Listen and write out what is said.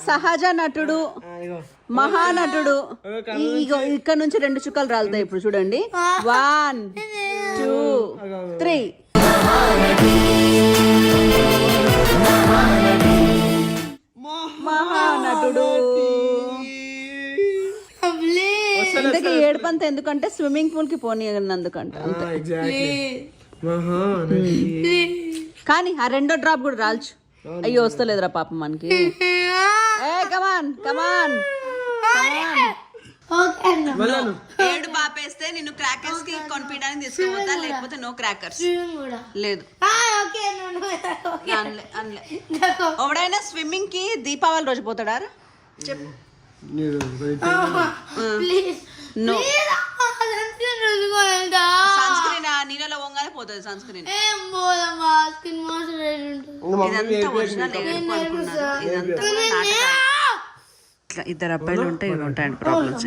సహజ నటుడు మహానటుడు. ఇగో ఇక్కడ నుంచి 2 చుక్కలు రాలుతాయి ఇప్పుడు చూడండి. 1 2 3. మహానటుడు. ఇంతకీ ఏడుపంత ఎందుకంటే స్విమ్మింగ్ పూల్ కి పోనీయన్నందుకంట. కానీ ఆ 2వ డ్రాప్ కూడా రాల్చు. అయ్యో వస్తలేదురా పాపం మనకి. కమాన్ కమాన్. ఏడు బాపేస్తే నిన్ను క్రాకర్స్ కి కొనిపించడానికి తీసుకుపోతా, లేకపోతే నో క్రాకర్స్ లేదు. ఎవడైనా స్విమ్మింగ్ కి దీపావళి రోజు పోతాడా చెప్పు. సన్స్క్రీన్ నీళ్ళలో పోగానే పోతుంది సన్స్క్రీన్. ఇదంతా ఒరిజినల్ అనుకున్నారు. ఇదంతా 2 అబ్బాయిలు ఉంటే ఇవి ఉంటాయండి ప్రాబ్లమ్స్.